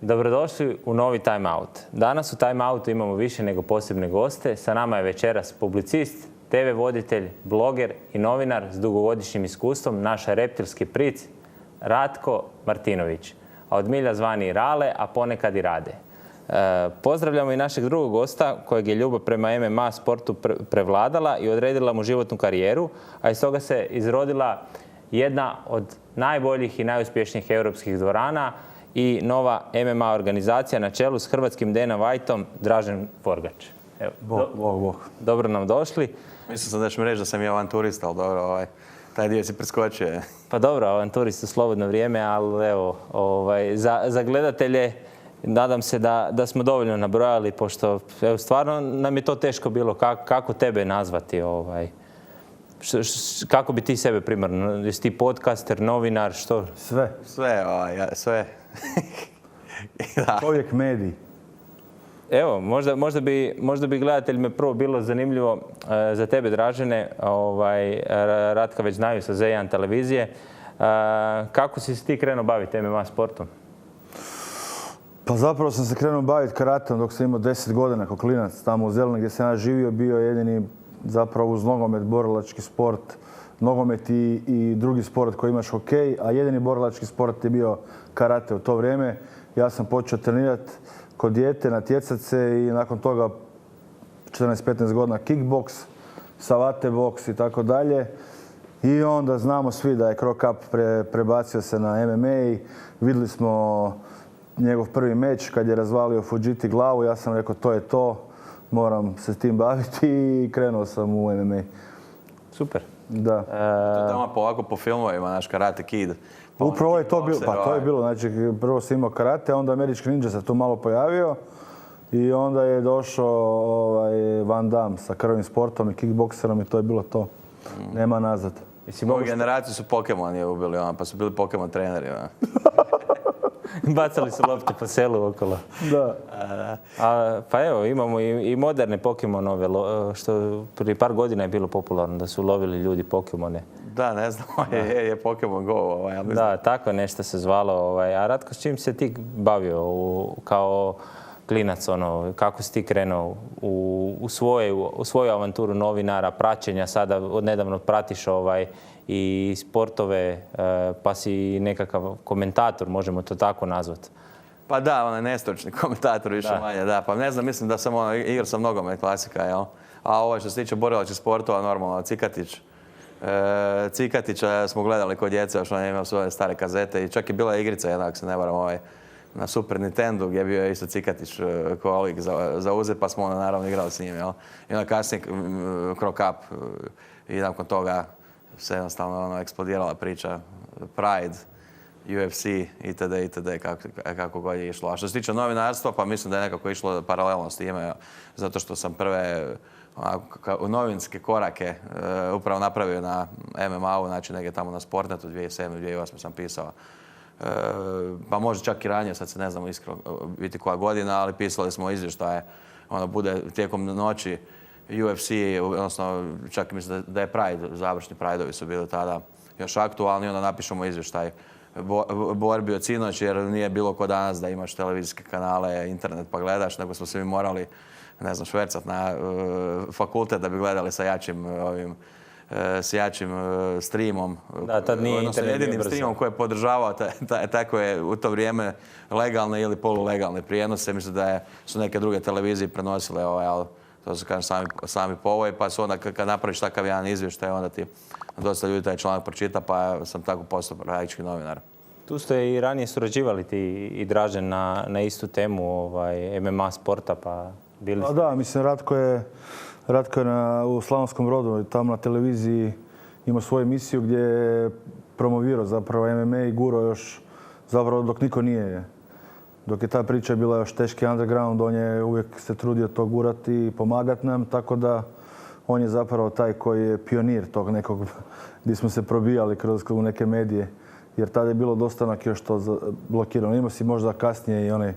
Dobrodošli u novi Time Out. Danas u Time Outu imamo više nego posebne goste. Sa nama je večeras publicist, TV voditelj, bloger i novinar s dugogodišnjim iskustvom, naš reptilski pric Ratko Martinović, a od milja zvani Rale, a ponekad i Rade. Pozdravljamo i našeg drugog gosta kojeg je ljubav prema MMA sportu prevladala i odredila mu životnu karijeru, a iz toga se izrodila jedna od najboljih i najuspješnijih europskih dvorana i nova MMA organizacija na čelu s hrvatskim Dana Whiteom, Dražen Forgač. Evo, Bog. Dobro nam došli. Mislim sam da ćeš mi reći da sam i avanturist, ali dobro, taj dio si preskočio. Pa dobro, avanturist u slobodno vrijeme, ali evo, za gledatelje nadam se da smo dovoljno nabrojali, pošto evo, stvarno nam je to teško bilo kako tebe nazvati. Kako bi ti sebe primarno? Jesi ti podcaster, novinar, što? Sve. Da. Čovjek medij. Evo, možda bi gledateljima prvo bilo zanimljivo za tebe, Dražene. Ratka već znaju sa Z1 televizije. Kako si se ti krenuo baviti MMA sportom? Pa zapravo sam se krenuo baviti karateom dok sam imao 10 godina kao klinac. Tamo u Zeleni gdje sam ja živio bio jedini zapravo uz nogomet borilački sport. Nogomet i drugi sport koji imaš hokej, a jedini borilački sport je bio karate u to vrijeme. Ja sam počeo trenirati kod dijete, natjecati se i nakon toga 14-15 godina kickboks, savate boks i tako dalje. I onda znamo svi da je Cro Cup prebacio se na MMA. Vidjeli smo njegov prvi meč kad je razvalio Fujiti glavu. Ja sam rekao to je to, moram se s tim baviti i krenuo sam u MMA. Super. Da. To tamo ovako po filmovima, naš Karate Kid. Upravo je to bilo, pa to je bilo, znači prvo sam imao karate, onda Američki ninja se tu malo pojavio i onda je došao Van Damme sa krvnim sportom i kickbokserom i to je bilo to. Nema nazad. Moju generaciju su Pokemoni ubili, pa su bili Pokemon treneri. Bacali su lopte po selu okolo. Da. Pa evo, imamo i moderne Pokemonove, što prije par godina je bilo popularno da su lovili ljudi Pokemone. Da, ne znam, je Pokemon Go. Da, tako nešto se zvalo. A Ratko, s čim se ti bavio kao klinac? Kako si ti krenuo u svoju avanturu novinara, praćenja? Sada odnedavno pratiš i sportove, pa si nekakav komentator, možemo to tako nazvati. Pa da, nestručni komentator više manje, da. Pa ne znam, mislim da sam igrao sam nogomet, klasika, jel? A ovo što se tiče borilačkih sportova, normalno, Cikatića smo gledali kod djece, još on je imao svoje stare kazete i čak je bila igrica jedna, ako se ne varam, na Super Nintendo gdje je bio isto Cikatić kolik za uzet, pa smo naravno igrali s njim, jel? I onda kasnije Cro Cup i nakon toga se jednostavno eksplodirala priča, Pride, UFC itd. Kako god je išlo. A što se tiče novinarstva, pa mislim da je nekako išlo paralelno s time, zato što sam prve novinske korake upravo napravio na MMA-u, znači negdje tamo na Sportnetu 2007-2008 sam pisao. Pa možda čak i ranije, sad se ne znamo iskreno biti koja godina, ali pisali smo izvještaje. Bude tijekom noći UFC, odnosno čak mislim da je Pride, završni Prideovi su bili tada još aktualni, onda napišemo izvještaj borbi od sinoć, jer nije bilo ko danas da imaš televizijske kanale, internet pa gledaš, nego smo se mi morali, ne znam, švercat na fakultet da bi gledali sa jačim streamom. Da, tad nije internet jedinim streamom koji je podržavao tako je u to vrijeme legalne ili polulegalne prijenose. Mislim da su neke druge televizije prenosile ali to su kažem sami povoj, pa su onda kad napraviš takav jedan izvještaj, onda ti dosta ljudi taj članak pročita, pa sam tako postao praktički novinar. Tu ste i ranije surađivali ti i Dražen na istu temu MMA sporta, pa bili ste... Da, mislim, Ratko je u Slavonskom Brodu, tamo na televiziji imao svoju emisiju gdje je promovirao zapravo MMA i gurao još zapravo dok niko nije. Dok je ta priča bila još teški underground, on je uvijek se trudio to gurati i pomagati nam, tako da on je zapravo taj koji je pionir tog nekog gdje smo se probijali kroz neke medije. Jer tada je bilo dosta još to blokirano. Imao si možda kasnije i onaj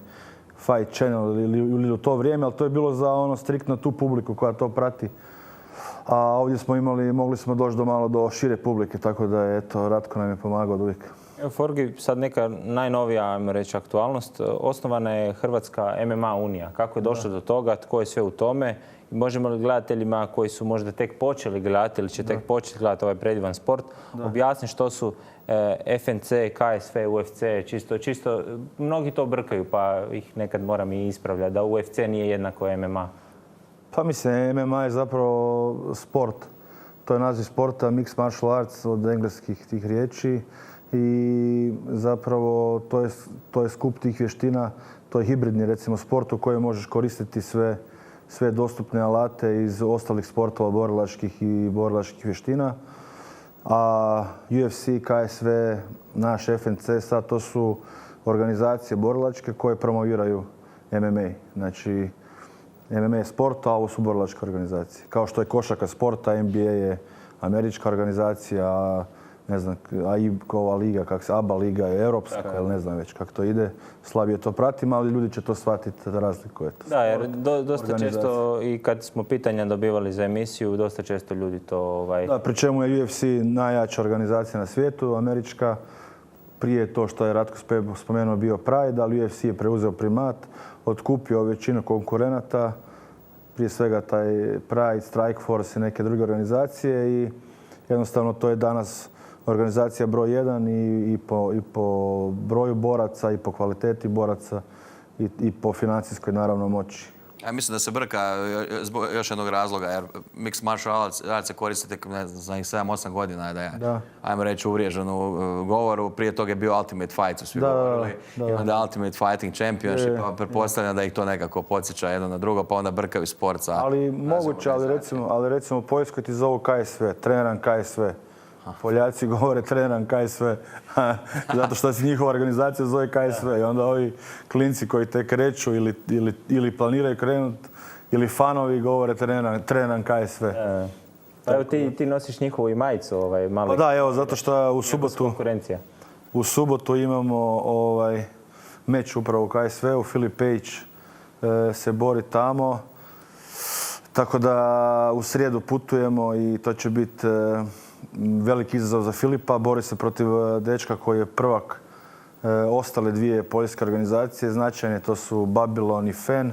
Fight Channel ili u to vrijeme, ali to je bilo za striktno tu publiku koja to prati. A ovdje smo mogli smo doći do šire publike, tako da je Ratko nam je pomagao od uvijek. Evo Forgi, sad neka najnovija, ajmo reći, aktualnost. Osnovana je Hrvatska MMA unija. Kako je došlo do toga, tko je sve u tome? I možemo li gledateljima koji su možda tek počeli gledati ili će tek početi gledati ovaj predivan sport, objasniti što su FNC, KSV, UFC, čisto, mnogi to brkaju pa ih nekad moram i ispravljati, da UFC nije jednako MMA. Pa mislim, MMA je zapravo sport. To je naziv sporta, mixed martial arts od engleskih tih riječi i zapravo to je skup tih vještina, to je hibridni recimo sport u kojem možeš koristiti sve dostupne alate iz ostalih sportova borilačkih i borilačkih vještina. A UFC, KSV, naš FNC, sad to su organizacije borilačke koje promoviraju MMA. Znači, MMA je sport, a ovo su borilačke organizacije. Kao što je košarka sporta, NBA je američka organizacija, ne znam, AIB-kova liga, ABA liga je europska, ili ne znam već kako to ide. Slabije to pratim, ali ljudi će to shvatiti da razlikuje to. Da, jer dosta često i kad smo pitanja dobivali za emisiju, dosta često ljudi to... Da, pri čemu je UFC najjača organizacija na svijetu, američka. Prije to što je Ratko spomenuo bio Pride, ali UFC je preuzeo primat, otkupio većinu konkurenata, prije svega taj Pride, Strikeforce i neke druge organizacije i jednostavno to je danas organizacija broj 1 i po broju boraca i po kvaliteti boraca i po financijskoj naravno moći. Ja mislim da se brka zbog još jednog razloga, jer mixed martial arts se koristi tek, ne znam, za 7-8 godina da je, ajmo reći, uvriježen u govoru. Prije toga je bio Ultimate Fight, su svi govorili. I onda Ultimate Fighting Championship, pa pretpostavljam da ih to nekako podsjeća jedno na drugo, pa onda brkaju sport sa... Ali moguće, ali recimo u Poljskoj ti zovu KSV, treniram KSV. Poljaci govore treniram KSV, zato što se njihova organizacija zove KSV i onda ovi klinci koji te kreću ili planiraju krenuti ili fanovi govore treniram KSV. Pa evo ti nosiš njihovu i majicu malo. Pa da, evo, zato što u subotu imamo meč upravo u KSV-u, Filip Pejić se bori tamo, tako da u srijedu putujemo i to će biti veliki izazov za Filipa. Bori se protiv dečka koji je prvak ostale dvije poljske organizacije. Značajne to su Babylon i FEN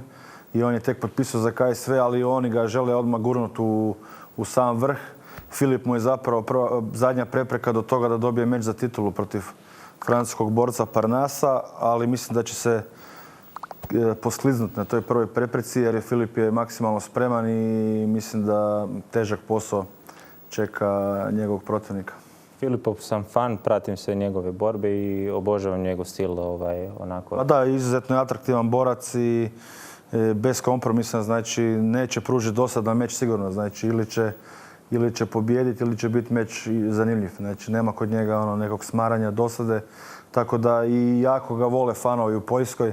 i on je tek potpisao za KSV, ali oni ga žele odmah gurnuti u sam vrh. Filip mu je zapravo zadnja prepreka do toga da dobije meč za titulu protiv francuskog borca Parnasa, ali mislim da će se poskliznuti na toj prvoj prepreci jer Filip je maksimalno spreman i mislim da težak posao čeka njegovog protivnika. Filipov sam fan, pratim sve njegove borbe i obožavam njegov stil onako. Pa da, izuzetno je atraktivan borac i bez kompromisa, znači neće pružiti dosadan meč sigurno, znači ili će pobijediti ili će biti meč zanimljiv. Znači nema kod njega nekog smaranja, dosade, tako da i jako ga vole fanovi u Poljskoj.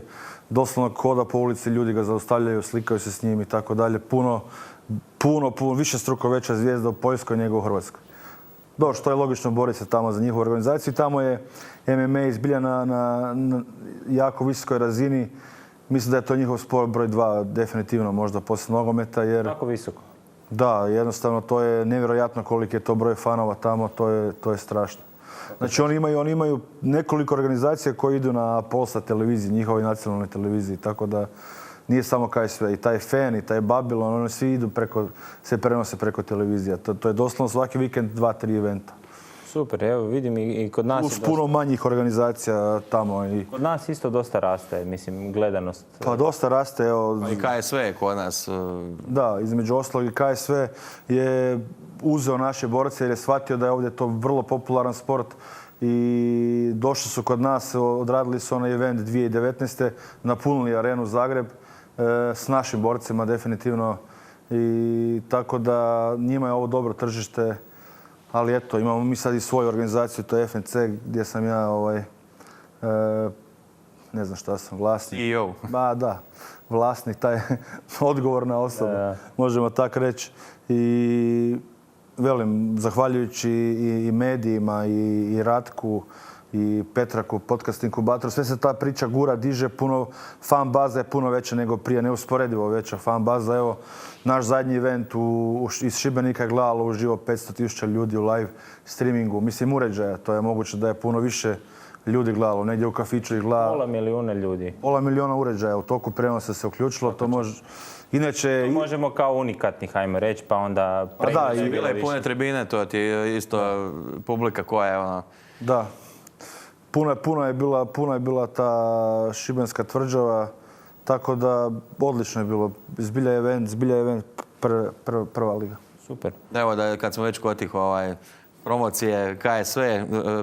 Doslovno koda po ulici, ljudi ga zaustavljaju, slikaju se s njim i tako dalje. Puno, višestruko veća zvijezda u Poljskoj nego u Hrvatskoj. Dobro, što je logično, bori se tamo za njihovu organizaciju. Tamo je MMA izbilja na jako visokoj razini. Mislim da je to njihov sport broj 2, definitivno, možda poslije nogometa. Tako visoko? Da, jednostavno to je nevjerojatno koliki je to broj fanova tamo, to je strašno. Znači oni imaju nekoliko organizacija koje idu na Polsat televiziji, njihovoj nacionalnoj televiziji, tako da nije samo KSV. I taj FEN i taj Babylon, oni svi se prenose preko televizija. To je doslovno svaki vikend 2-3 eventa. Super, evo vidim i kod nas... Uz puno manjih organizacija tamo. Kod nas isto dosta raste, mislim, gledanost. Pa dosta raste, evo... Pa i KSV je kod nas... Da, između ostalog i KSV je uzeo naše borce jer je shvatio da je ovdje to vrlo popularan sport i došli su kod nas, odradili su onaj event 2019. napunili arenu Zagreb s našim borcima definitivno i tako da njima je ovo dobro tržište, ali eto, imamo mi sad i svoju organizaciju, to je FNC gdje sam ja ne znam šta sam, vlasnik. CEO. Ba da, vlasnik, taj odgovorna osoba, možemo tako reći. I velim, zahvaljujući i medijima i Ratku i Petraku, podcast inkubatoru, sve se ta priča gura, diže, puno fan baza je puno veća nego prije, neusporedivo veća fan baza. Evo, naš zadnji event iz Šibenika je gledalo uživo 500.000 ljudi u live streamingu. Mislim, uređaja, to je moguće da je puno više ljudi gledalo, negdje u kafiću ih gleda. Pola milijuna ljudi. Pola milijuna uređaja u toku prenosa se uključilo, to može... Inače... To možemo kao unikatnih, ajmo reći, pa onda... I bile i pune tribine, to ti je isto publika koja je ono... Da. Puno je bila ta šibenska tvrđava, tako da odlično je bilo. Zbilja event prva liga. Super. Evo da kad smo već kod tih promocije, KSV,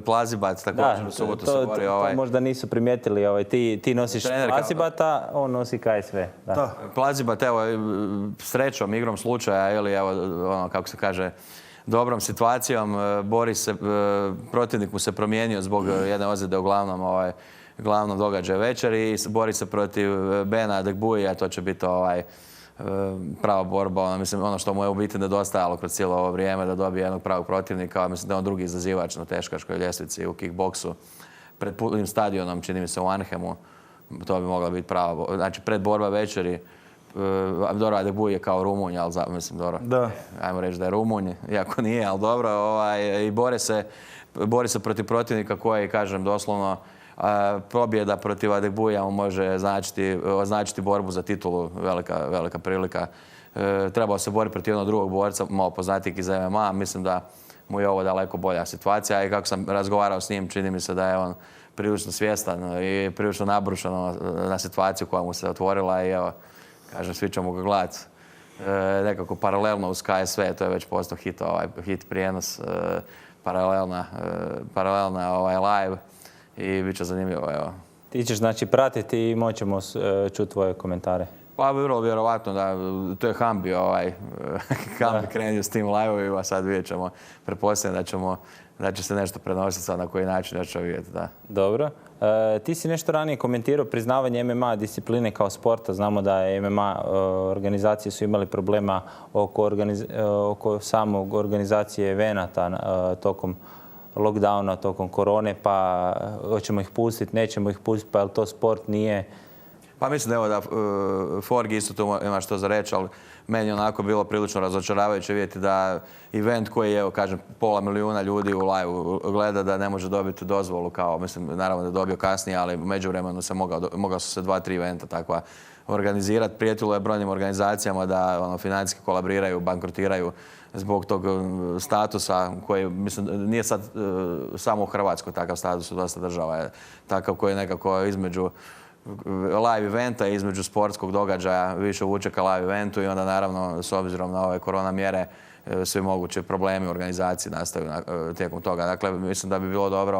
Plazibat, također u subotu se govori. To možda nisu primijetili, ti nosiš Plazibata, on nosi KSV. Da. Plazibat, evo, srećom, igrom slučaja, ili evo, kako se kaže, dobrom situacijom, bori se, protivnik mu se promijenio zbog jedne ozljede u glavnom događaju večeri i bori se protiv Bena Adegbuija, to će biti prava borba, mislim, ono što mu je u biti nedostajalo kroz cijelo ovo vrijeme, da dobije jednog pravog protivnika, mislim da je on drugi izazivač na teškaškoj ljestvici u kickboksu pred punim stadionom, čini mi se u Arnhemu, to bi mogla biti prava, znači pred borba večeri. Dobro, Adegbuj je kao Rumunj, ali mislim, dobro, ajmo reći da je Rumunj, iako nije, ali dobro, i bori se protiv protivnika koji, kažem, doslovno, pobjeda protiv Adegbuja mu može označiti borbu za titulu, velika prilika. Trebao se boriti protiv jednog drugog borca, malo poznatijeg iz MMA, mislim da mu je ovo daleko bolja situacija i kako sam razgovarao s njim, čini mi se da je on prilično svjestan i prilično nabrušan na situaciju koja mu se otvorila i evo, kažem, svi ćemo ga gledati nekako paralelno uz KSV, to je već postao hit prijenos, paralelna live i bit će zanimljivo, evo. Ti ćeš znači pratiti i moćemo čuti tvoje komentare. Pa vrlo vjerovatno da to je Hambi Hambi krenio s tim live-ovima, sad vidjet ćemo, pretpostavljam da će se nešto prenositi sad na koji način, da ćemo vidjeti, da. Dobro. Ti si nešto ranije komentirao priznavanje MMA discipline kao sporta. Znamo da je MMA organizacije su imali problema oko samog organizacije evenata tokom lockdowna, tokom korone, pa hoćemo ih pustiti, nećemo ih pustiti, pa je li to sport, nije? Pa mislim evo da Forgi isto tu ima što za reći, ali meni je onako bilo prilično razočaravajuće vidjeti da event koji je, evo kažem, pola milijuna ljudi u live gleda da ne može dobiti dozvolu kao, mislim, naravno da je dobio kasnije, ali u međuvremenu mogao su se 2-3 eventa takva organizirati. Prijetilo je brojnim organizacijama da financijski kolabriraju, bankrotiraju zbog tog statusa koji, mislim, nije sad samo u Hrvatskoj takav status, u dosta država je takav koji je nekako između live eventa i između sportskog događaja više vuče ka live eventu i onda naravno s obzirom na ove korona mjere svi mogući problemi u organizaciji nastaju tijekom toga. Dakle, mislim da bi bilo dobro,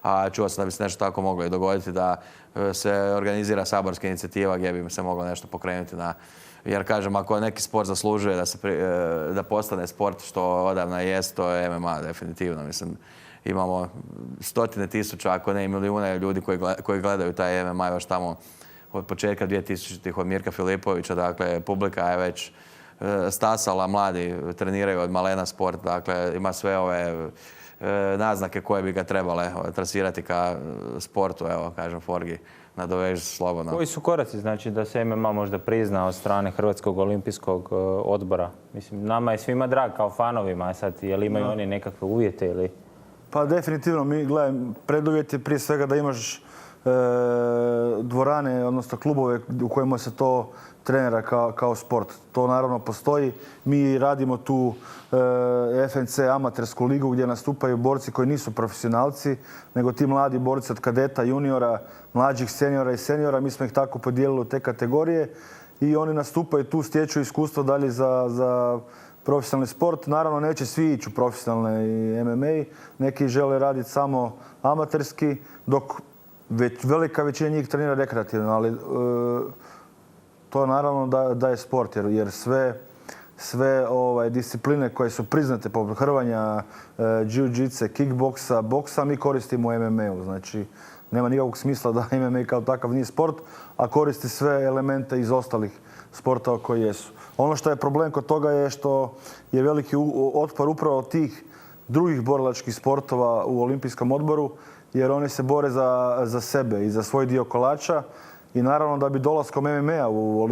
a čuo sam da bi se nešto tako moglo i dogoditi, da se organizira saborska inicijativa gdje bi se moglo nešto pokrenuti jer kažem, ako neki sport zaslužuje da postane sport što odavna jest, to je MMA definitivno. Mislim, imamo stotine tisuća, ako ne i milijuna ljudi koji gledaju taj MMA još tamo od početka 2000-ih od Mirka Filipovića. Dakle, publika je već stasala, mladi treniraju od malena sport. Dakle, ima sve ove naznake koje bi ga trebale trasirati ka sportu. Evo, kažem, Forgi, nadoveži slobodno. Koji su koraci, znači, da se MMA možda prizna od strane Hrvatskog olimpijskog odbora? Mislim, nama je svima drag kao fanovima, sad, je li imaju oni nekakve uvjete ili... Pa definitivno, preduvjet je prije svega da imaš dvorane, odnosno klubove u kojima se to trenira kao sport. To naravno postoji. Mi radimo tu FNC amatersku ligu gdje nastupaju borci koji nisu profesionalci, nego ti mladi borci od kadeta, juniora, mlađih seniora i seniora. Mi smo ih tako podijelili u te kategorije i oni nastupaju tu, stječu iskustvo dalje za profesionalni sport. Naravno, neće svi ići u profesionalne i MMA. Neki žele raditi samo amaterski, dok velika većina njih trenira rekreativno, ali to naravno da je sport, jer sve discipline koje su priznate poput hrvanja, jiu-jitsu, kickboksa, boksa, mi koristimo u MMA-u. Znači, nema nikakvog smisla da MMA kao takav nije sport, a koristi sve elemente iz ostalih sportova koji jesu. Ono što je problem kod toga je što je veliki otpor upravo tih drugih borilačkih sportova u Olimpijskom odboru, jer oni se bore za sebe i za svoj dio kolača i naravno da bi dolaskom MMA-a u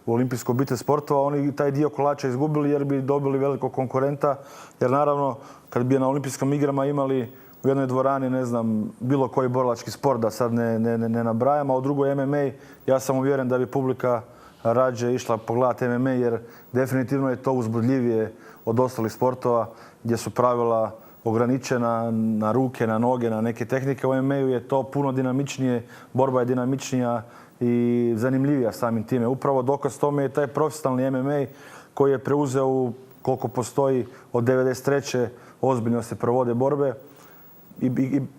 olimpijsku obitelj sportova oni taj dio kolača izgubili jer bi dobili velikog konkurenta, jer naravno kad bi na olimpijskim igrama imali u jednoj dvorani, ne znam, bilo koji borilački sport, da sad ne nabrajam, a u drugoj MMA, ja sam uvjeren da bi publika rađe išla pogledati MMA, jer definitivno je to uzbudljivije od ostalih sportova gdje su pravila ograničena na ruke, na noge, na neke tehnike. U MMA-u je to puno dinamičnije, borba je dinamičnija i zanimljivija samim time. Upravo dokaz tome je taj profesionalni MMA koji je preuzeo, koliko postoji, od 1993. ozbiljno se provode borbe.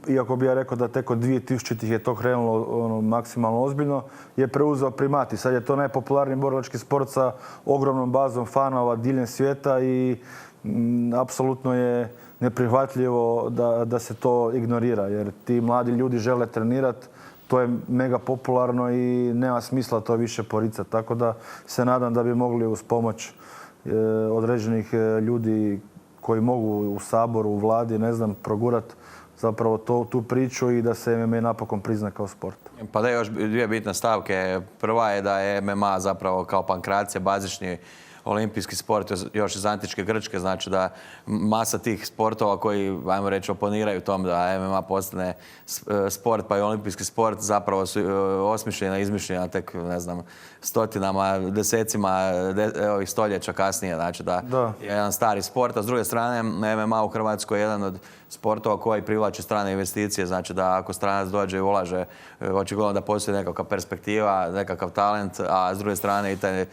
Iako bi ja rekao da tek od 2000-ih je to krenulo maksimalno ozbiljno, je preuzeo primat. I sad je to najpopularniji borilački sport sa ogromnom bazom fanova diljem svijeta i apsolutno je neprihvatljivo da se to ignorira, jer ti mladi ljudi žele trenirati, to je mega popularno i nema smisla to više poricati. Tako da se nadam da bi mogli uz pomoć određenih ljudi koji mogu u Saboru, u vladi, ne znam, progurati zapravo tu priču i da se MMA napokon prizna kao sport. Pa da, još dvije bitne stavke. Prva je da je MMA zapravo kao pankracija bazični olimpijski sport još iz antičke Grčke, znači da masa tih sportova koji, ajmo reći, oponiraju tom da MMA postane sport pa i olimpijski sport zapravo su osmišljena, izmišljena tek, ne znam, stotinama, desecima ovih stoljeća kasnije, znači da je jedan stari sport, a s druge strane MMA u Hrvatskoj je jedan od sportova koji privlači strane investicije, znači da ako stranac dođe i ulaže, očigledno da postoji nekakva perspektiva, nekakav talent, a s druge strane i taj,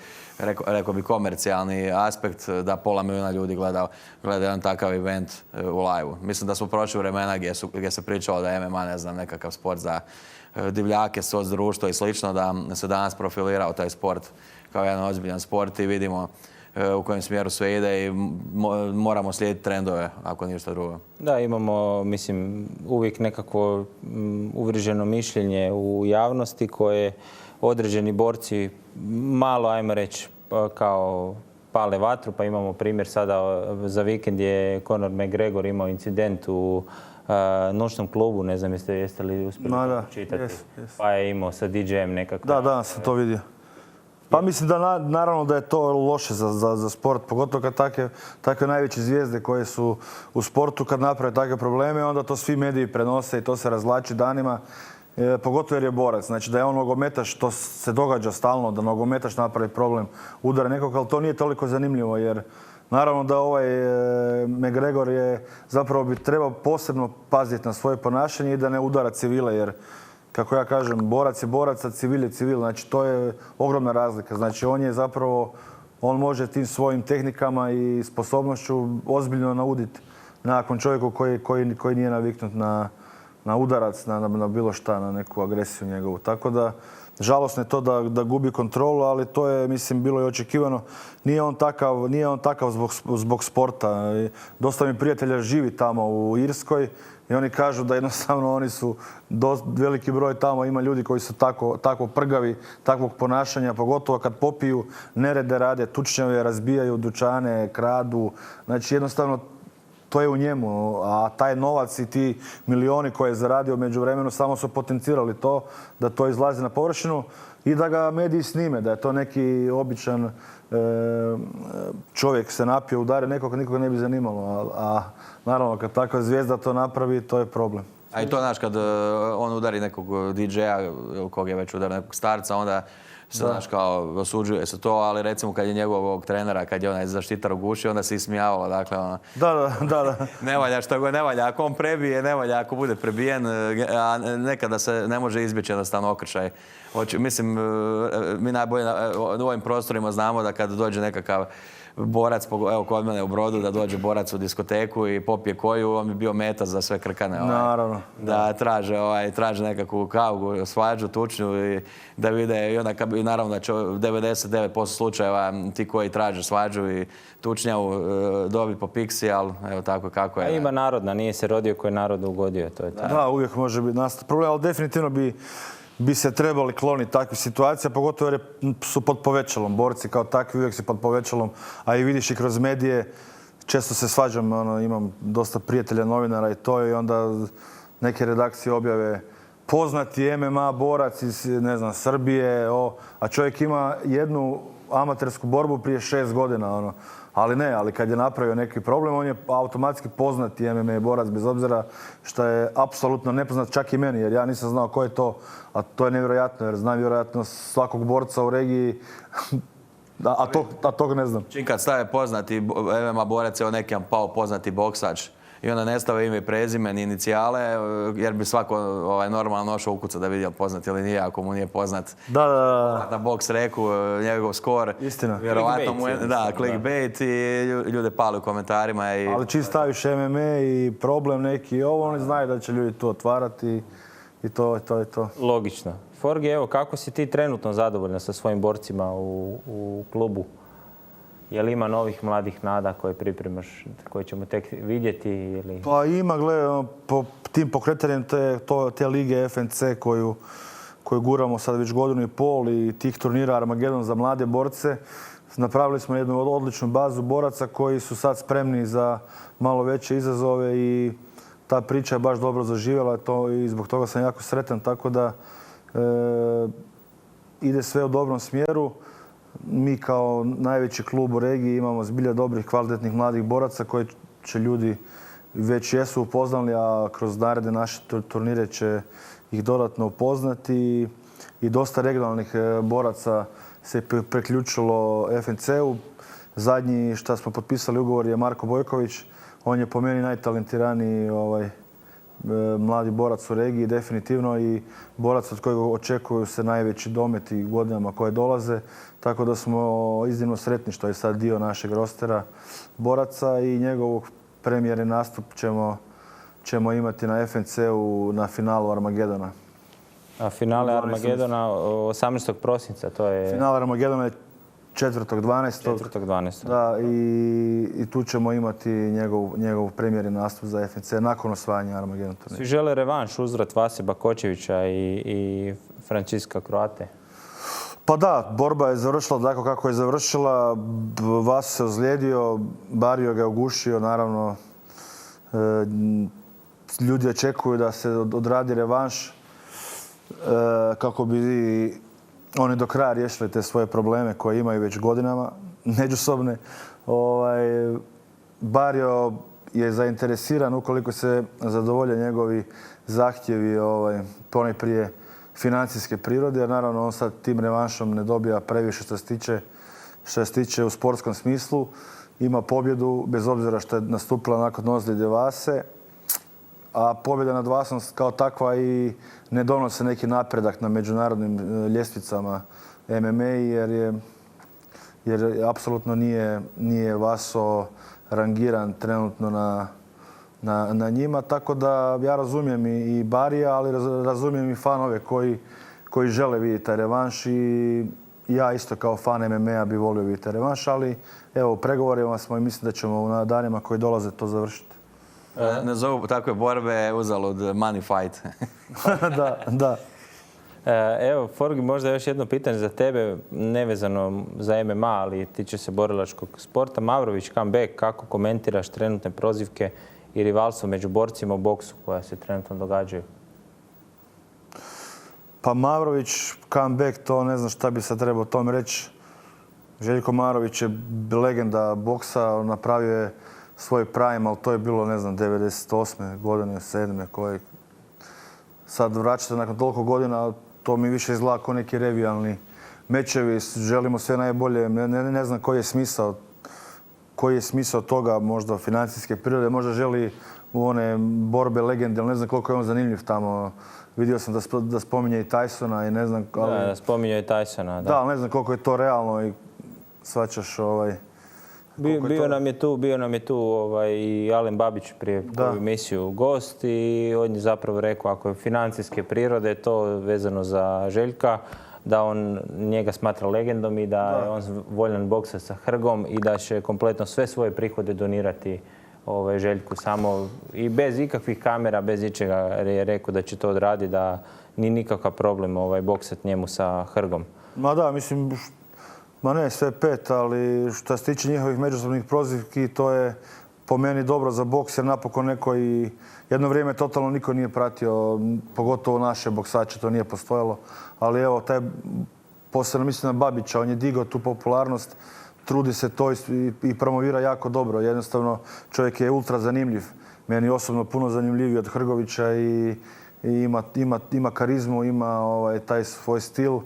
rekao bi, komercijalni aspekt da pola milijuna ljudi gleda jedan takav event u live-u. Mislim da smo prošli vremena gdje se pričalo da je MMA, ne znam, nekakav sport za divljake, soc-društvo i slično, da se danas profilirao taj sport kao jedan ozbiljan sport i vidimo u kojem smjeru sve ide i moramo slijediti trendove, ako ništa drugo. Da, imamo, mislim, uvijek nekako uvriženo mišljenje u javnosti koje određeni borci malo, ajmo reći, kao pale vatru, pa imamo primjer sada za vikend je Conor McGregor imao incident u noćnom klubu, ne znam jeste li uspjeli čitati, pa je imao sa DJ-em nekako. Da, sam to vidio. Pa mislim da naravno da je to loše za sport, pogotovo kad takve najveće zvijezde koje su u sportu, kad naprave takve probleme, onda to svi mediji prenose i to se razvlači danima, pogotovo jer je borac. Znači da je on nogometaš, to se događa stalno, da nogometaš napravi problem udara nekog, ali to nije toliko zanimljivo jer naravno da ovaj McGregor je zapravo bi trebao posebno paziti na svoje ponašanje i da ne udara civile jer kako ja kažem, borac je borac, a civil je civil. Znači, to je ogromna razlika. Znači, on može tim svojim tehnikama i sposobnošću ozbiljno nauditi nakon čovjeku koji nije naviknut na udarac, na bilo šta, na neku agresiju njegovu. Tako da, žalosno je to da gubi kontrolu, ali to je, mislim, bilo i očekivano. Nije on takav zbog sporta. Dosta mi prijatelja živi tamo u Irskoj i oni kažu da jednostavno oni su veliki broj tamo, ima ljudi koji su tako prgavi, takvog ponašanja, pogotovo kad popiju, nerede rade, tučnjave, razbijaju dućane, kradu. Znači jednostavno to je u njemu, a taj novac i ti milioni koje je zaradio međuvremenu samo su potencirali to, da to izlazi na površinu i da ga mediji snime, da je to neki običan čovjek se napio, udari nekog, nikoga ne bi zanimalo, a naravno kad takva zvijezda to napravi, to je problem. A i to, znaš, kad on udari nekog DJ-a ili kog je već udario nekog starca, onda se, znaš, kao osuđuje se to, ali recimo kad je njegovog trenera, kad je onaj zaštitar ugušio, onda se ismijavalo, dakle, ono... Da. Ne valja što god, ne valja. Ako on prebije, ne valja ako bude prebijen, a nekada se ne može izbjeći jednostavno okršaj. Mislim, mi najbolje u ovim prostorima znamo da kad dođe nekakav borac, evo kod mene u Brodu, da dođe borac u diskoteku i popije koju, on bi bio meta za sve krkane. Naravno. Da traže nekakvu kavu, svađu, tučnju i da vide. I onda, naravno da će 99% slučajeva ti koji traže svađu i tučnjavu dobiti po piksi, ali evo tako kako je. Ima narodna, nije se rodio koji je narodu ugodio, to je tako. Da, uvijek može biti nastati problem, ali definitivno bi se trebali kloniti takvih situacija, pogotovo jer su pod povećalom. Borci kao takvi uvijek su pod povećalom, a i vidiš i kroz medije. Često se svađam, imam dosta prijatelja novinara i to, i onda neke redakcije objave poznati MMA borac iz, ne znam, Srbije, a čovjek ima jednu amatersku borbu prije 6 godina, ono. Ali kad je napravio neki problem, on je automatski poznati MMA borac, bez obzira što je apsolutno nepoznat čak i meni, jer ja nisam znao ko je to, a to je nevjerojatno, jer znam vjerojatno svakog borca u regiji, a tog ne znam. Čim kad stave poznati MMA borac, je nekim pao poznati boksač i onda ne stave ime i prezime ni inicijale, jer bi svako normalno nošao ukuca da vidi je poznat ili nije, ako mu nije poznat. Da. Na boks reku, njegov skor. Istina. Vjerovatno mu je, clickbait i ljude pali u komentarima. Ali čim staviš MMA i problem neki i ovo, oni znaju da će ljudi to otvarati i to je to. Logično. Forgi, evo, kako si ti trenutno zadovoljan sa svojim borcima u klubu? Je li ima novih mladih nada koje pripremaš, koje ćemo tek vidjeti? Ili... Pa ima, gledaj, po tim pokretanjem te lige FNC koju guramo sad već 1,5 godinu i tih turnira Armagedon za mlade borce, napravili smo jednu odličnu bazu boraca koji su sad spremni za malo veće izazove i ta priča je baš dobro zaživjela i zbog toga sam jako sretan, tako da ide sve u dobrom smjeru. Mi kao najveći klub u regiji imamo zbilja dobrih, kvalitetnih mladih boraca koje će ljudi već jesu upoznali, a kroz naredne naše turnire će ih dodatno upoznati. I dosta regionalnih boraca se priključilo FNC-u. Zadnji što smo potpisali ugovor je Marko Bojković. On je po meni najtalentiraniji mladi borac u regiji, definitivno, i borac od kojeg očekuju se najveći dometi godinama koje dolaze. Tako da smo iznimno sretni što je sad dio našeg rostera boraca i njegovog premijerni nastup ćemo imati na FNC-u na finalu Armagedona. A finale Armagedona 18. prosinca, to je... Finale Armagedona je 4.12. 4.12. Da, i tu ćemo imati njegov premijerni nastup za FNC nakon osvajanja Armagedona turnira. Svi žele revanš uzvrat Vase Bakočevića i Francisca Croate? Pa da, borba je završila tako kako je završila. Vas se ozlijedio, Barrio ga ugušio, naravno. Ljudi očekuju da se odradi revanš kako bi oni do kraja riješili te svoje probleme koje imaju već godinama, međusobne. Barrio je zainteresiran ukoliko se zadovolje njegovi zahtjevi ponajprije financijske prirode, jer naravno on sad tim revanšom ne dobija previše što se tiče u sportskom smislu. Ima pobjedu, bez obzira što je nastupila nakon ozljede Vase, a pobjeda nad Vasom kao takva i ne donose neki napredak na međunarodnim ljestvicama MMA, jer apsolutno nije Vaso rangiran trenutno na njima. Tako da ja razumijem i Barija, ali razumijem i fanove koji žele vidjeti taj revanš i ja isto kao fan MMA bi volio vidjeti taj revanš, ali evo, u pregovorima smo i mislim da ćemo na danima koji dolaze to završiti. Ne zovu takve borbe uzalud money fight. Da. Evo, Forgi, možda još jedno pitanje za tebe, nevezano za MMA, ali tiče se borilačkog sporta. Mavrović comeback, kako komentiraš trenutne prozivke i rivalstvo među borcima u boksu koja se trenutno događaju? Pa Mavrović comeback, to ne znam šta bi sad trebao o tome reći. Željko Mavrović je legenda boksa, napravio je svoj prime, ali to je bilo, ne znam, 98. godine, 7. koji sad vraćate nakon toliko godina, to mi više izgleda kao neki revijalni mečevi. Želimo sve najbolje. Ne znam koji je smisao toga, možda financijske prirode, možda želi u one borbe legende, ali ne znam koliko je on zanimljiv tamo. Vidio sam da spominje i Tysona i ne znam... Da, spominje i Tysona, da. Da, ali ne znam koliko je to realno i shvaćaš Bio nam je tu i Alen Babić prije koju emisiju gost i on je zapravo rekao ako je financijske prirode to vezano za Željka, da on njega smatra legendom i da je on voljan boksa sa Hrgom i da će kompletno sve svoje prihode donirati Željku samo i bez ikakvih kamera, bez ičega je rekao da će to odraditi, da nije nikakav problem boksat njemu sa Hrgom. Ma da, mislim... Ma ne, sve 5, ali što se tiče njihovih međusobnih prozivki, to je po meni dobro za boks, jer napokon neko i jedno vrijeme totalno niko nije pratio, pogotovo naše boksače, to nije postojalo. Ali evo, taj posebno mislim na Babića, on je digao tu popularnost, trudi se to i promovira jako dobro. Jednostavno, čovjek je ultra zanimljiv. Meni osobno puno zanimljiviji od Hrgovića i ima karizmu, ima taj svoj stil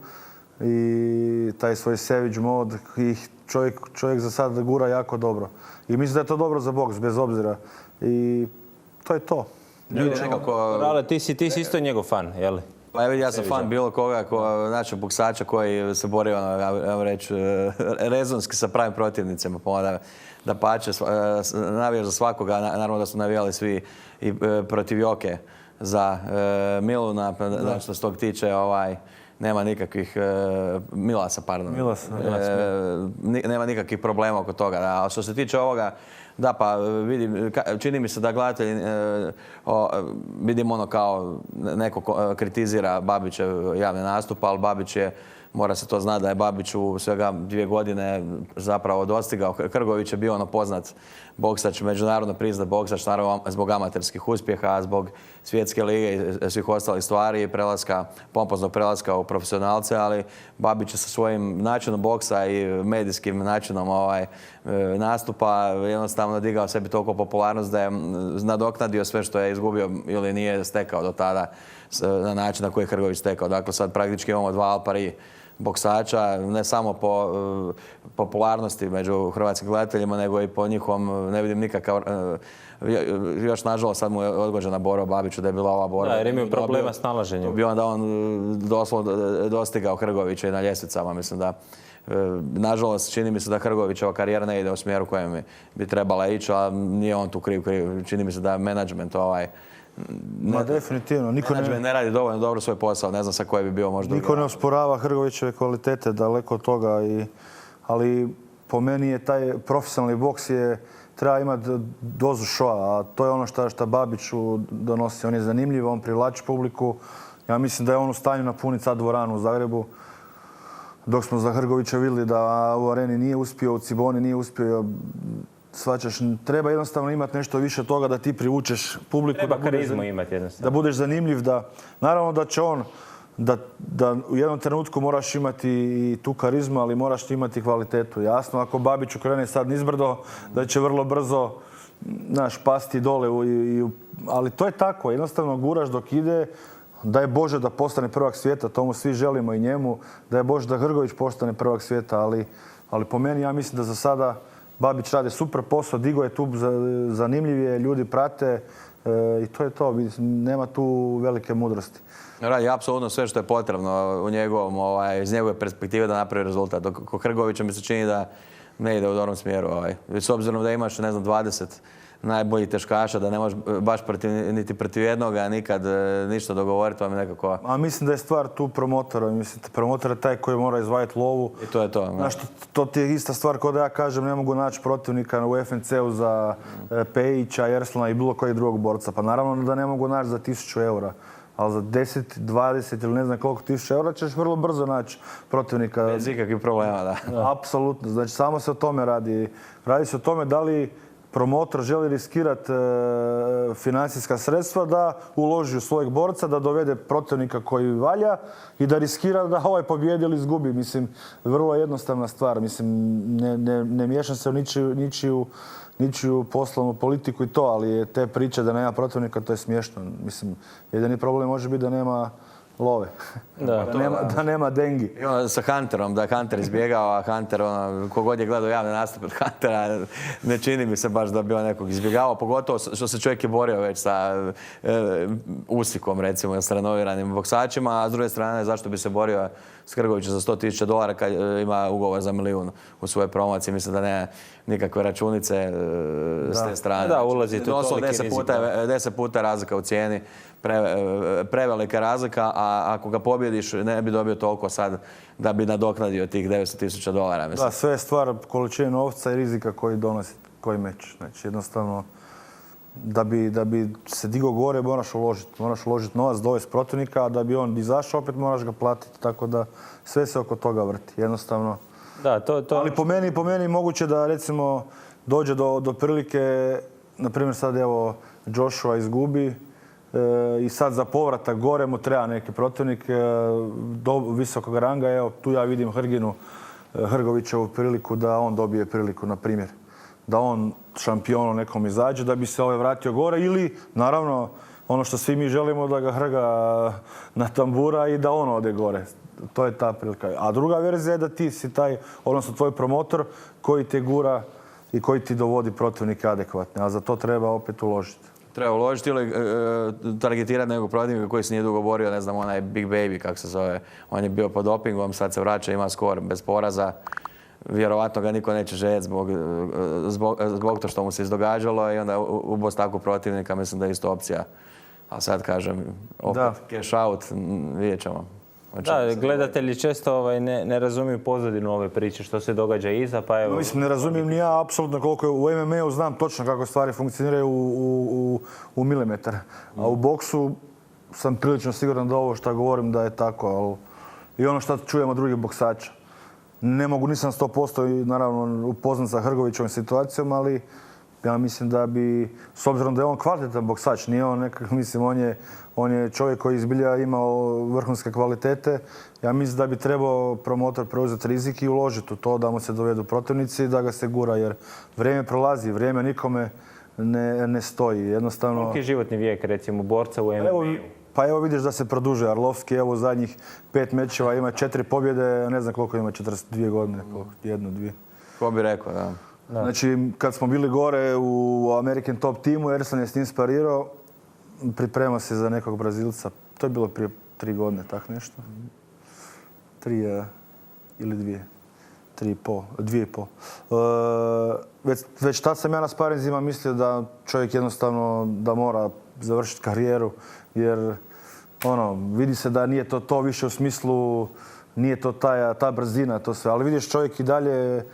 i taj svoj savage mod i čovjek za sad gura jako dobro. I mislim da je to dobro za boks, bez obzira. I to je to. Ale, ti si isto njegov fan, je li? Pa ja sam fan bilo koga, našeg boksača koji se borio, ja reći, rezonski sa pravim protivnicima. Da pače, navijaš za svakoga, naravno da su navijali svi i protiv Joke za Miluna, što se tog tiče, nema nikakvih, Milasa, pardon. Nema nikakvih problema oko toga. A što se tiče ovoga, da, pa vidim, čini mi se da gledatelji, vidim kao neko kritizira Babićev javni nastup, ali Babić je, mora se to znati da je Babić u svega 2 godine zapravo dostigao. Hrgović je bio poznat boksač, međunarodno priznat boksač, naravno zbog amaterskih uspjeha, zbog svjetske lige i svih ostalih stvari i pompoznog prelaska u profesionalce, ali Babić je sa svojim načinom boksa i medijskim načinom nastupa jednostavno digao sebi toliko popularnost da je nadoknadio sve što je izgubio ili nije stekao do tada na način na koji je Hrgović stekao. Dakle, sad praktički imamo 2 al pari boksača, ne samo po popularnosti među hrvatskim gledateljima, nego i po njihovom, ne vidim nikakav, još nažalost sad mu je odgođena borba Babiću da je bila ova borba. Da, jer imaju problema s nalaženjem. Bi onda on doslovno dostigao Hrgovića i na ljestvicama, mislim da. Nažalost, čini mi se da Hrgovićeva karijera ne ide u smjeru kojem bi trebala ići, a nije on tu kriv. Čini mi se da menadžment definitivno. Menadžment ne radi dovoljno dobro svoj posao, ne znam sa koji bi bio možda... Niko ne osporava Hrgovićeve kvalitete, daleko od toga, ali po meni je taj profesionalni boks treba imati dozu šoa, a to je ono što Babiću donosi. On je zanimljiv, on privlači publiku. Ja mislim da je on u stanju napuniti sad dvoranu u Zagrebu. Dok smo za Hrgovića vidjeli da u Areni nije uspio, u Ciboni nije uspio, svačaš, treba jednostavno imati nešto više toga da ti privučeš publiku. Treba karizmu imati jednostavno. Da budeš zanimljiv, naravno da će on, da u jednom trenutku moraš imati i tu karizmu, ali moraš imati kvalitetu. Jasno, ako Babić krene sad nizbrdo, da će vrlo brzo pasti dole, ali to je tako, jednostavno guraš dok ide. Daj Bože da postane prvak svijeta, to mu svi želimo i njemu. Daj Bože da Hrgović postane prvak svijeta, ali po meni ja mislim da za sada Babić radi super posao, digo je tu, zanimljiv je, ljudi prate i to je to. Nema tu velike mudrosti. Radi apsolutno sve što je potrebno iz njegove perspektive da napravi rezultat. Dok kod Hrgovića mi se čini da ne ide u dobrom smjeru. S obzirom da imaš, 20 najboljih teškaša, da ne možeš baš niti protiv jednoga nikad ništa dogovoriti, vam je nekako... A mislim da je stvar tu promotora. Mislim, promotor je taj koji mora izvajati lovu. I to je to. Znaš, to ti je ista stvar kao da ja kažem ne mogu naći protivnika u FNC-u za Pejića, Erslana i bilo kojeg drugog borca. Pa naravno da ne mogu naći za 1000 eura. Ali za 10, 20 ili ne znam koliko 1000 eura ćeš vrlo brzo naći protivnika. Bez ikakvih problema, da. Apsolutno. Znači, samo se o tome radi. Radi se o tome da li promotor želi riskirati financijska sredstva da uloži u svojeg borca, da dovede protivnika koji valja i da riskira da ovaj pobjedi ili izgubi. Mislim, vrlo jednostavna stvar. Mislim, ne miješam se u ničiju poslovnu politiku i to, ali te priče da nema protivnika, to je smiješno. Mislim, jedini problem može biti da nema love. Da nema dengi. I onda sa Hunterom, da je Hunter izbjegao, a Hunter, kogod je gledao javne nastupe od Huntera, ne čini mi se baš da bi on nekog izbjegavao, pogotovo što se čovjek je borio već sa Usikom, recimo, sa renoviranim boksačima, a s druge strane, zašto bi se borio s Hrgovićem za $100,000 kad ima ugovor za 1 milijun u svojoj promociji. Mislim da nema nikakve računice s te strane. Da, ulazite u toliki rizik. 10 puta razlika u cijeni, prevelika razlika, a ako ga pobjediš ne bi dobio toliko sad da bi nadoknadio tih $900,000. Da, sve je stvar količine novca i rizika koji donosi koji meč. Znači, jednostavno, da bi se digao gore moraš uložiti novac, dovesti protivnika, a da bi on izašao opet moraš ga platiti. Tako da sve se oko toga vrti. Jednostavno. Da, ali po meni moguće da recimo dođe do prilike, na primjer sad evo Joshua izgubi, i sad za povratak gore mu treba neki protivnik visokog ranga. Evo, tu ja vidim Hrgovićevu priliku da on dobije priliku, na primjer. Da on šampionu nekom izađe, da bi se vratio gore ili, naravno, ono što svi mi želimo, da ga Hrga natambura i da on ode gore. To je ta prilika. A druga verzija je da ti si taj, odnosno tvoj promotor koji te gura i koji ti dovodi protivnike adekvatne. A za to treba opet uložiti. Treba uložiti ili targetirati nekog protivnika koji se nije dugo borio, ne znam, onaj Big Baby, kako se zove. On je bio pod dopingom, sad se vraća, ima skor bez poraza. Vjerovatno ga niko neće željeti zbog to što mu se izdogađalo i onda ubos takvog protivnika, mislim da je isto opcija. A sad kažem, opet cash out, vidjet ćemo. Da, gledatelji često ne razumiju pozadinu ove priče, što se događa iza, pa evo... Mislim, ne razumijem ni ja apsolutno koliko je u MMA-u, znam točno kako stvari funkcioniraju u milimetar. A u boksu sam prilično siguran da ovo što govorim da je tako, ali i ono što čujemo od drugih boksača. Ne mogu, nisam 100% naravno upoznat sa Hrgovićovom situacijom, ali ja mislim da bi, s obzirom da je on kvalitetan boksač, nije on nekak, mislim, on je čovjek koji izbilja imao vrhunske kvalitete. Ja mislim da bi trebao promotor preuzeti rizik i uložiti u to da mu se dovedu protivnici i da ga se gura, jer vrijeme prolazi, vrijeme nikome ne stoji. Jednostavno... Koliki je životni vijek, recimo, borca u MMA-u? Pa evo vidiš da se produžuje. Arlovski evo zadnjih 5 mečeva ima 4 pobjede, ne znam koliko ima, 42 godine, jednu, dvije. Ko bi rekao, da. Znači, kad smo bili gore u American Top Teamu, Ersan je s njim sparirao, pripremao se za nekog Brazilca. To je bilo prije 3 godine, tak nešto. 3 ili 2. 2,5. Već tad sam ja na sparinzima mislio da čovjek jednostavno da mora završiti karijeru, jer vidi se da nije to više u smislu, nije to ta brzina, to sve. Ali vidiš, čovjek i dalje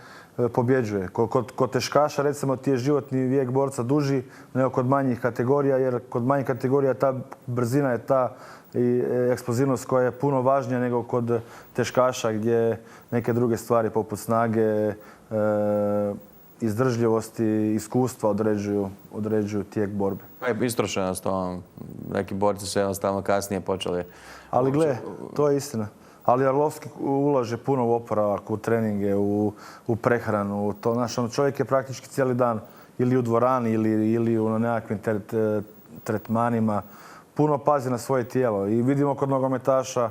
pobjeđuje. Kod teškaša, recimo, ti je životni vijek borca duži nego kod manjih kategorija, jer kod manjih kategorija ta brzina je ta i eksplozivnost koja je puno važnija nego kod teškaša gdje neke druge stvari poput snage, izdržljivosti, iskustva određuju tijek borbe. Pa je istrošenost, neki borci su jednostavno kasnije počeli. Ali gle, to je istina. Ali Arlovski ulaže puno u oporavak, u treninge, u prehranu. Čovjek je praktički cijeli dan ili u dvorani ili u nekakvim tretmanima. Puno pazi na svoje tijelo. I vidimo kod nogometaša,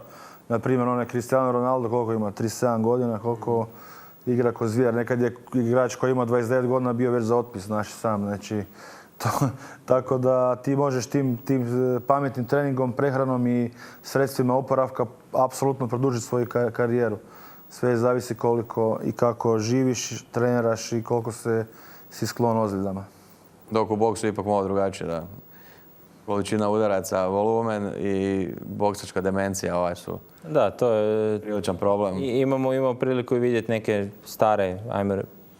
na primjer, onaj Cristiano Ronaldo, koliko ima, 37 godina, koliko igra ko zvijer. Nekad je igrač koji ima 29 godina bio već za otpis, naš sam. Znači, tako da ti možeš tim pametnim treningom, prehranom i sredstvima oporavka apsolutno produžiti svoju karijeru. Sve zavisi koliko i kako živiš, treniraš i koliko si sklon ozljedama. Dok u boksu ipak malo drugačije, da. Količina udaraca, volumen i boksačka demencija su to je priličan problem. Imamo priliku i vidjeti neke stare,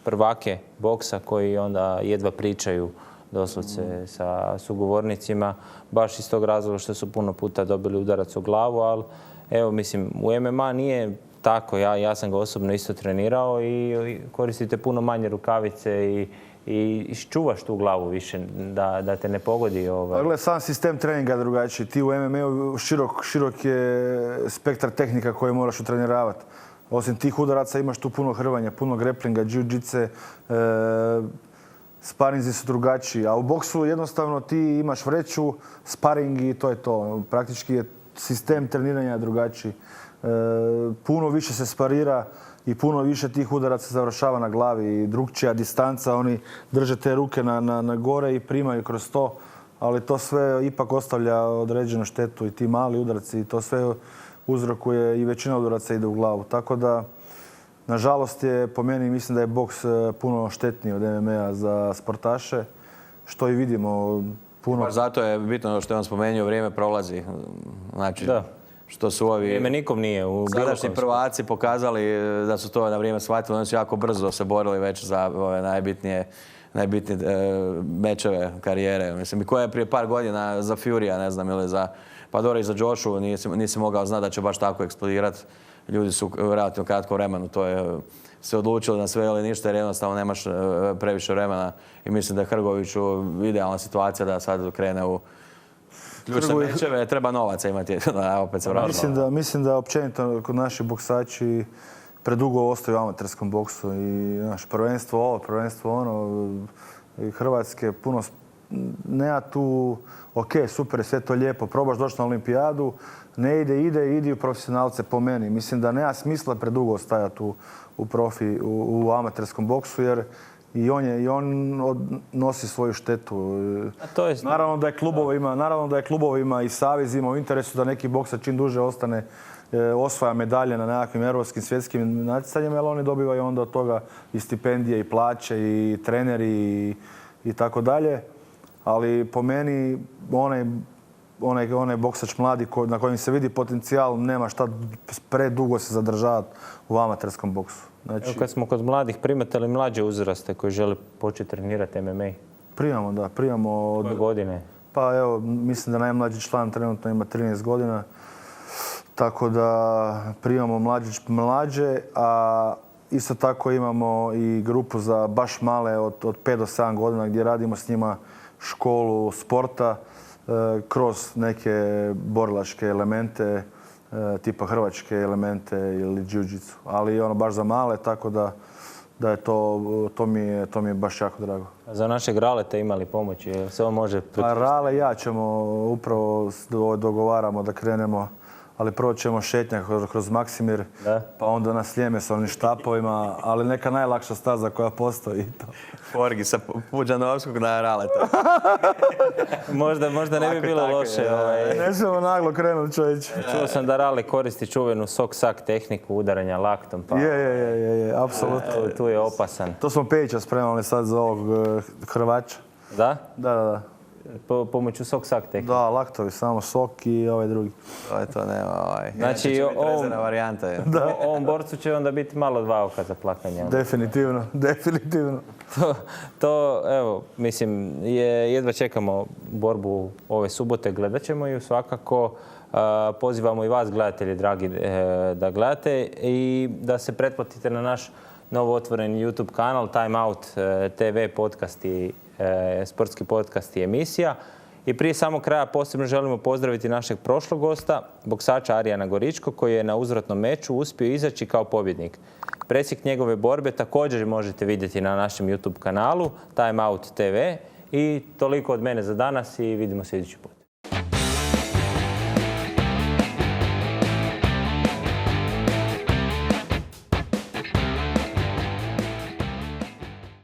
prvake boksa koji onda jedva pričaju doslovce sa sugovornicima, baš iz tog razloga što su puno puta dobili udarac u glavu, ali evo, mislim, u MMA nije tako. Ja sam ga osobno isto trenirao i koristite puno manje rukavice i čuvaš tu glavu više da te ne pogodi. Gle, sam sistem treninga je drugačiji. Ti u MMA-u širok je spektar tehnika koje moraš utreniravati. Osim tih udaraca imaš tu puno hrvanja, puno greplinga, jiu-jitse, sparinzi su drugačiji. A u boksu jednostavno ti imaš vreću, sparing i to je to. Praktički je sistem treniranja drugačiji. Puno više se sparira i puno više tih udaraca završava na glavi i drugčija distanca. Oni drže te ruke na gore i primaju kroz to, ali to sve ipak ostavlja određenu štetu i ti mali udarci i to sve uzrokuje i većina udaraca ide u glavu. Tako da, nažalost je, po meni, mislim da je boks puno štetniji od MMA-a za sportaše, što i vidimo puno. Zato je bitno što je on spomenuo, vrijeme prolazi. Znači, što su ovi... Vrijeme nikom nije u sadašnji prvaci pokazali da su to na vrijeme shvatili. Oni su jako brzo se borili već za ove najbitnije mečeve karijere. Mislim, i koja je prije par godina za Furya, ne znam, ili za... Pa dobro, i za Joshu nisi mogao znati da će baš tako eksplodirati. Ljudi su u relativno kratkom vremenu se odlučili na sve ili ništa jer jednostavno nemaš previše vremena i mislim da je Hrgoviću idealna situacija da sad krene u ključne mečeve, treba novaca imati. Opet se vraćamo. Mislim da općenito kod naši boksači predugo ostaju u amaterskom boksu i prvenstvo ono, i Hrvatske puno, nema tu, ok, super, sve to lijepo, probaš doći na olimpijadu, ne idi u profesionalce po meni. Mislim da nema smisla predugo ostajati u amaterskom boksu jer i on nosi svoju štetu. Naravno da je klubovima i savezima u interesu da neki boksač čim duže ostane, osvaja medalje na nekakvim europskim, svjetskim natjecanjima, jer oni dobivaju onda od toga i stipendije, i plaće, i treneri, i tako dalje. Ali po meni onaj boksač mladi na kojem se vidi potencijal nema šta predugo se zadržavati u amaterskom boksu. Znači, evo kad smo kod mladih, primate li mlađe uzraste koji žele početi trenirati MMA? Primamo. Koje godine? Pa evo, mislim da najmlađi član trenutno ima 13 godina. Tako da primamo mlađe, a isto tako imamo i grupu za baš male od 5 do 7 godina gdje radimo s njima školu sporta kroz neke borilačke elemente, tipa hrvačke elemente ili jiu-jitsu. Ali ono baš za male, tako da je to mi je baš jako drago. A za našeg Raleta imali pomoći? Se on može Pa Rale i ja ćemo upravo dogovaramo da krenemo, ali prvo ćemo šetnjak kroz Maksimir, pa onda na Sljeme s onim štapovima, ali neka najlakša staza koja postoji. Forgi sa Puđanovskog na Raleta. Možda ne bi bilo loše. Ne smijemo naglo krenuti, čovječ. Čuo sam da Rale koristi čuvenu sok-sak tehniku udaranja laktom. Pa Je, apsolutno. Tu je opasan. To smo Pejića spremali sad za ovog Hrvača. Da? Da. Pomoću sok-sak tehnike? Da, laktovi, samo sok i ovaj drugi. To nema Znači, rezervna varijanta je. Ovom borcu će onda biti malo dva oka za plakanje. Definitivno. To, evo, mislim, jedva čekamo borbu ove subote, gledat ćemo ju svakako. Pozivamo i vas, gledatelji dragi, da gledate i da se pretplatite na naš novo otvoreni YouTube kanal Time Out TV podcast i sportski podcast i emisija. I prije samog kraja posebno želimo pozdraviti našeg prošlog gosta, boksača Arijana Goričko, koji je na uzvratnom meču uspio izaći kao pobjednik. Presjek njegove borbe također možete vidjeti na našem YouTube kanalu Time Out TV. I toliko od mene za danas i vidimo se idući put.